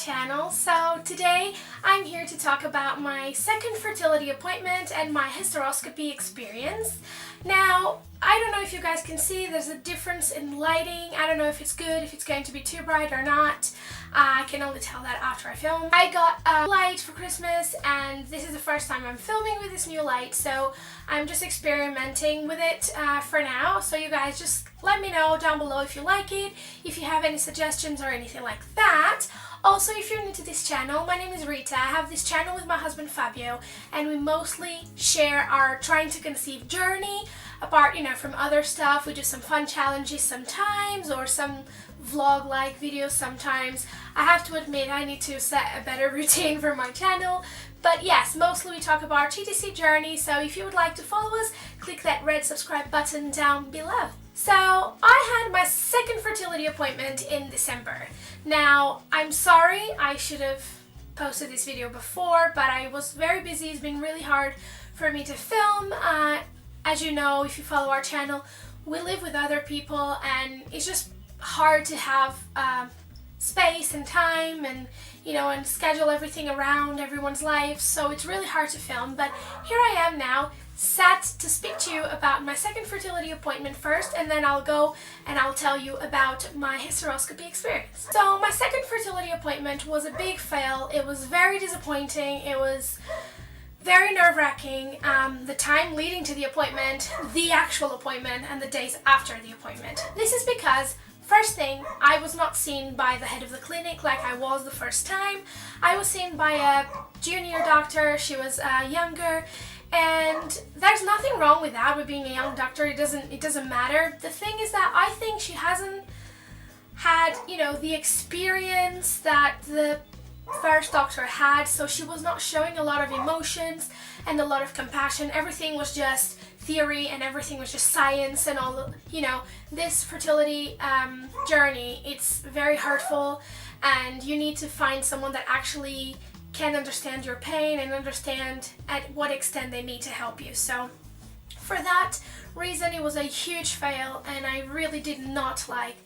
channel. So today I'm here to talk about my second fertility appointment and my hysteroscopy experience. Now, I don't know if you guys can see, there's a difference in lighting. I don't know if it's good, if it's going to be too bright or not. I can only tell that after I film. I got a light for Christmas and this is the first time I'm filming with this new light, so I'm just experimenting with it for now. So you guys just let me know down below if you like it, if you have any suggestions or anything like that. Also, if you're new to this channel, my name is Rita. I have this channel with my husband Fabio, and we mostly share our trying to conceive journey, apart, from other stuff. We do some fun challenges sometimes, or some vlog-like videos sometimes. I have to admit, I need to set a better routine for my channel. But yes, mostly we talk about our TTC journey, so if you would like to follow us, click that red subscribe button down below. So, I had my second fertility appointment in December. Now, I'm sorry, I should have posted this video before, but I was very busy. It's been really hard for me to film. As you know, if you follow our channel, we live with other people and it's just hard to have space and time and and schedule everything around everyone's life, so it's really hard to film. But here I am now, set to speak to you about my second fertility appointment first, and then I'll go and I'll tell you about my hysteroscopy experience. So my second fertility appointment was a big fail. It was very disappointing. It was very nerve-wracking. The time leading to the appointment, the actual appointment, and the days after the appointment. This is because, first thing, I was not seen by the head of the clinic like I was the first time. I was seen by a junior doctor. She was younger, and there's nothing wrong with that, with being a young doctor. It doesn't matter. The thing is that I think she hasn't had, the experience that the first doctor had, so she was not showing a lot of emotions and a lot of compassion. Everything was just theory and everything was just science, and all this fertility journey, it's very hurtful, and you need to find someone that actually can understand your pain and understand at what extent they need to help you. So for that reason, it was a huge fail, and I really did not like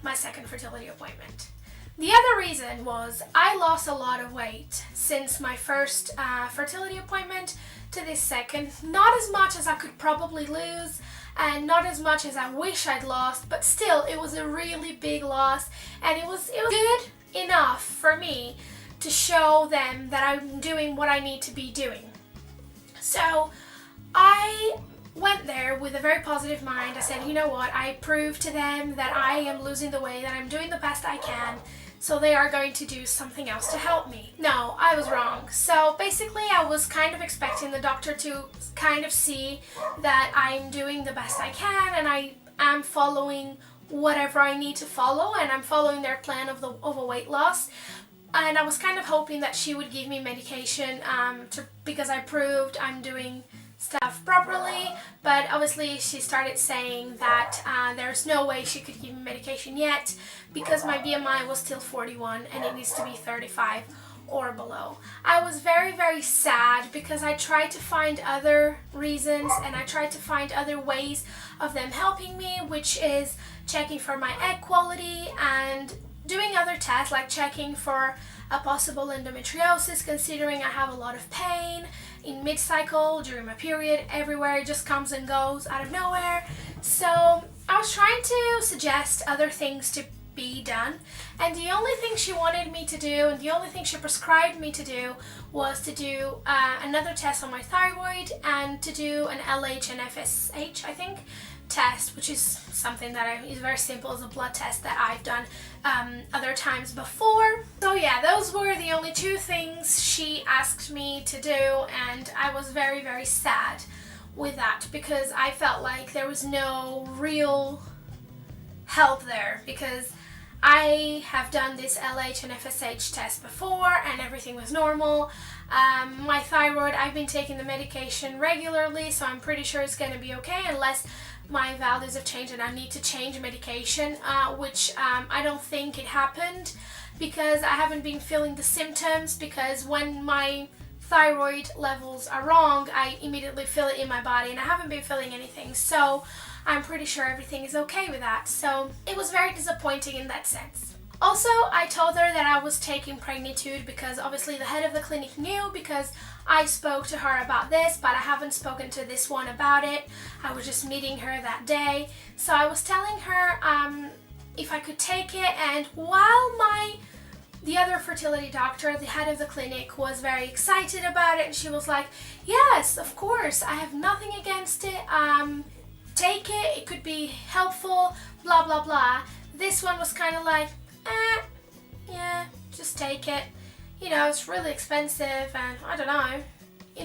my second fertility appointment. The other reason was I lost a lot of weight since my first fertility appointment to this second. Not as much as I could probably lose, and not as much as I wish I'd lost, but still it was a really big loss, and it was good enough for me to show them that I'm doing what I need to be doing. So I went there with a very positive mind. I said, you know what, I proved to them that I am losing the weight, that I'm doing the best I can, so they are going to do something else to help me. No, I was wrong. So basically I was kind of expecting the doctor to kind of see that I'm doing the best I can, and I am following whatever I need to follow, and I'm following their plan of a weight loss. And I was kind of hoping that she would give me medication because I proved I'm doing stuff properly, but obviously she started saying that there's no way she could give me medication yet because my BMI was still 41 and it needs to be 35 or below. I was very, very sad because I tried to find other reasons and I tried to find other ways of them helping me, which is checking for my egg quality and doing other tests like checking for a possible endometriosis, considering I have a lot of pain in mid-cycle, during my period, everywhere. It just comes and goes out of nowhere. So I was trying to suggest other things to be done, and the only thing she wanted me to do, and the only thing she prescribed me to do, was to do another test on my thyroid and to do an LH and FSH, I think, test, which is something that is very simple, as a blood test that I've done other times before. So yeah, those were the only two things she asked me to do, and I was very, very sad with that because I felt like there was no real help there, because I have done this LH and FSH test before and everything was normal. My thyroid, I've been taking the medication regularly, so I'm pretty sure it's going to be okay unless my values have changed and I need to change medication, which I don't think it happened because I haven't been feeling the symptoms, because when my thyroid levels are wrong, I immediately feel it in my body, and I haven't been feeling anything, so I'm pretty sure everything is okay with that. So it was very disappointing in that sense. Also, I told her that I was taking Pregnitude because obviously the head of the clinic knew because I spoke to her about this, but I haven't spoken to this one about it. I was just meeting her that day. So I was telling her if I could take it, and while the other fertility doctor, the head of the clinic, was very excited about it, and she was like, yes, of course, I have nothing against it, take it could be helpful, blah blah blah. This one was kind of like, yeah, just take it, it's really expensive, and I don't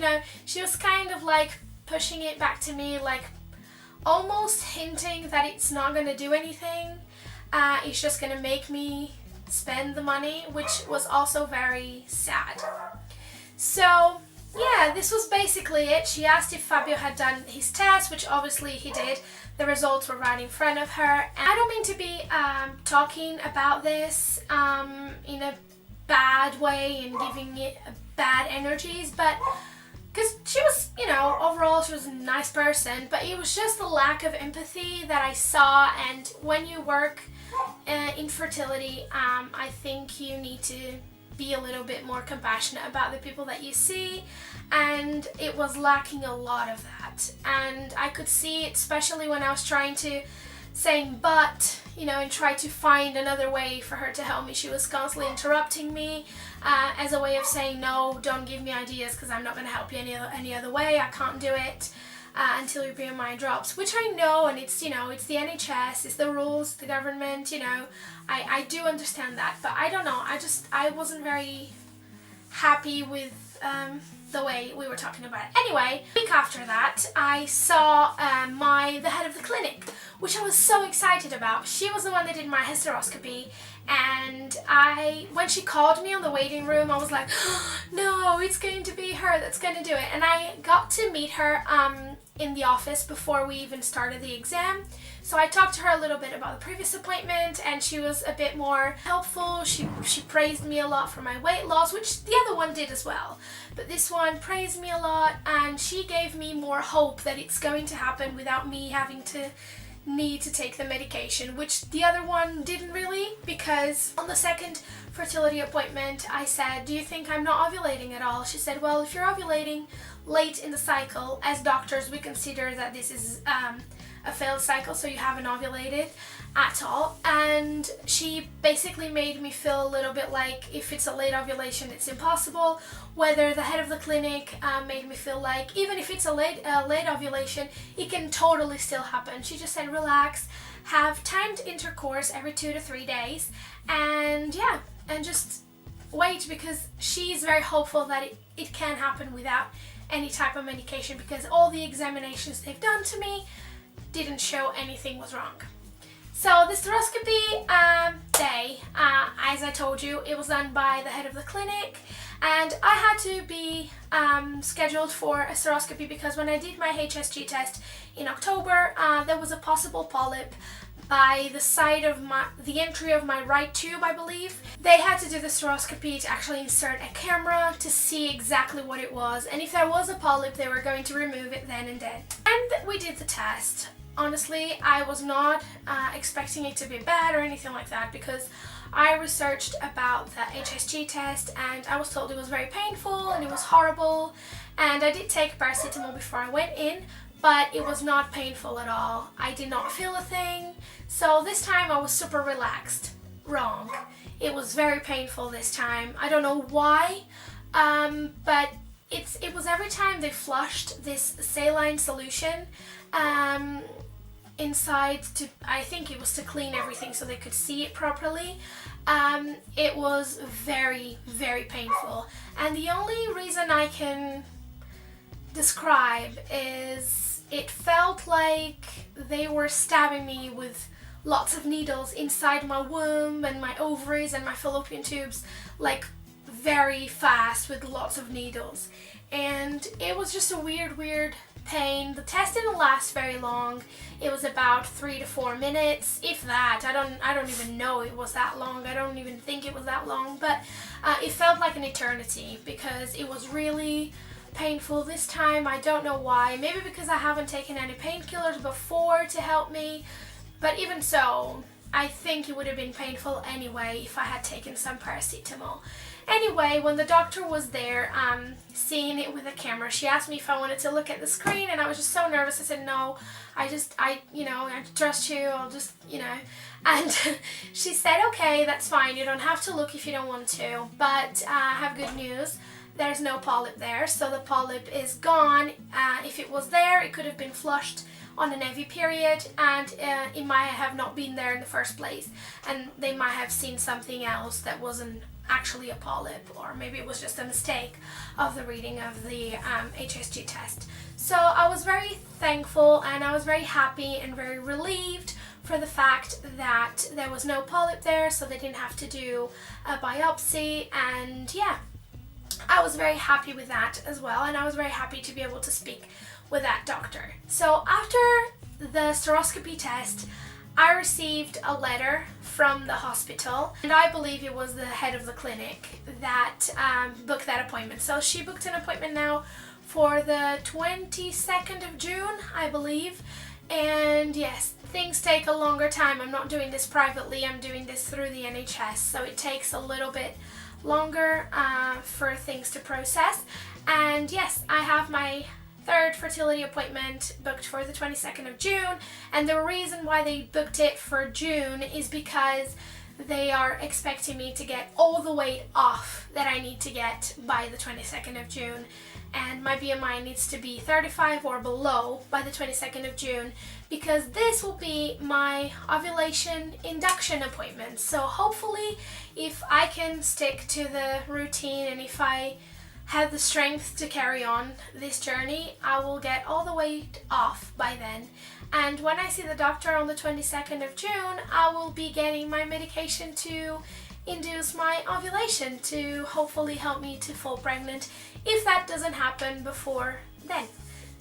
know, she was kind of like pushing it back to me, like almost hinting that it's not going to do anything, it's just going to make me spend the money, which was also very sad. So yeah, this was basically it. She asked if Fabio had done his test, which obviously he did. The results were right in front of her. And I don't mean to be talking about this in a bad way and giving it bad energies, but because she was, overall she was a nice person, but it was just the lack of empathy that I saw. And when you work in fertility, I think you need to be a little bit more compassionate about the people that you see, and it was lacking a lot of that. And I could see it, especially when I was trying to saying but, and try to find another way for her to help me. She was constantly interrupting me as a way of saying, no, don't give me ideas because I'm not going to help you any other way. I can't do it until your BMI drops, which I know, and it's, it's the NHS, it's the rules, the government, I do understand that, but I don't know, I wasn't very happy with the way we were talking about it. Anyway, a week after that, I saw the head of the clinic, which I was so excited about. She was the one that did my hysteroscopy, and when she called me on the waiting room, I was like, oh, no, it's going to be her that's going to do it. And I got to meet her in the office before we even started the exam. So I talked to her a little bit about the previous appointment, and she was a bit more helpful. She praised me a lot for my weight loss, which the other one did as well. But this one praised me a lot, and she gave me more hope that it's going to happen without me having to need to take the medication, which the other one didn't really, because on the second fertility appointment I said, do you think I'm not ovulating at all? She said, well, if you're ovulating late in the cycle, as doctors we consider that this is a failed cycle, so you haven't ovulated at all. And she basically made me feel a little bit like if it's a late ovulation it's impossible, whether the head of the clinic made me feel like even if it's a late ovulation it can totally still happen. She just said relax, have timed intercourse every 2 to 3 days, and yeah, and just wait, because she's very hopeful that it can happen without any type of medication, because all the examinations they've done to me didn't show anything was wrong. So the hysteroscopy day, as I told you, it was done by the head of the clinic, and I had to be scheduled for a hysteroscopy because when I did my HSG test in October, there was a possible polyp by the side of the entry of my right tube, I believe. They had to do the hysteroscopy to actually insert a camera to see exactly what it was, and if there was a polyp they were going to remove it then and then. And we did the test. Honestly, I was not expecting it to be bad or anything like that, because I researched about the HSG test and I was told it was very painful and it was horrible, and I did take paracetamol before I went in, but it was not painful at all. I did not feel a thing, so this time I was super relaxed. Wrong. It was very painful this time. I don't know why, but it was every time they flushed this saline solution inside to, I think it was to clean everything so they could see it properly. It was very, very painful, and the only reason I can describe is it felt like they were stabbing me with lots of needles inside my womb and my ovaries and my fallopian tubes, like very fast with lots of needles, and it was just a weird pain. The test didn't last very long. It was about 3 to 4 minutes, if that. I don't even know it was that long. I don't even think it was that long, but it felt like an eternity because it was really painful this time. I don't know why. Maybe because I haven't taken any painkillers before to help me, but even so, I think it would have been painful anyway if I had taken some paracetamol. Anyway, when the doctor was there seeing it with the camera, she asked me if I wanted to look at the screen, and I was just so nervous. I said, no, I trust you, I'll just, And she said, okay, that's fine, you don't have to look if you don't want to, but I have good news. There's no polyp there, so the polyp is gone. If it was there, it could have been flushed on an heavy period, and it might have not been there in the first place, and they might have seen something else that wasn't actually a polyp, or maybe it was just a mistake of the reading of the HSG test. So I was very thankful, and I was very happy and very relieved for the fact that there was no polyp there, so they didn't have to do a biopsy, and yeah, I was very happy with that as well, and I was very happy to be able to speak with that doctor. So after the hysteroscopy test, I received a letter from the hospital, and I believe it was the head of the clinic that booked that appointment. So she booked an appointment now for the 22nd of June, I believe. And yes, things take a longer time. I'm not doing this privately, I'm doing this through the NHS, so it takes a little bit longer for things to process. And yes, I have my third fertility appointment booked for the 22nd of June, and the reason why they booked it for June is because they are expecting me to get all the weight off that I need to get by the 22nd of June, and my BMI needs to be 35 or below by the 22nd of June, because this will be my ovulation induction appointment. So hopefully, if I can stick to the routine and if I have the strength to carry on this journey, I will get all the weight off by then. And when I see the doctor on the 22nd of June, I will be getting my medication to induce my ovulation to hopefully help me to fall pregnant if that doesn't happen before then.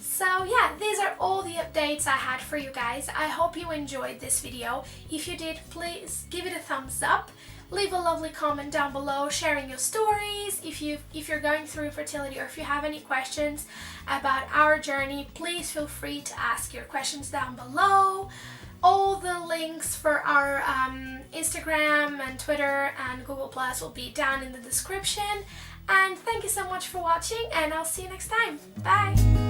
So yeah, these are all the updates I had for you guys. I hope you enjoyed this video. If you did, please give it a thumbs up. Leave a lovely comment down below sharing your stories. If you're going through infertility, or if you have any questions about our journey, please feel free to ask your questions down below. All the links for our Instagram and Twitter and Google Plus will be down in the description. And thank you so much for watching, and I'll see you next time. Bye!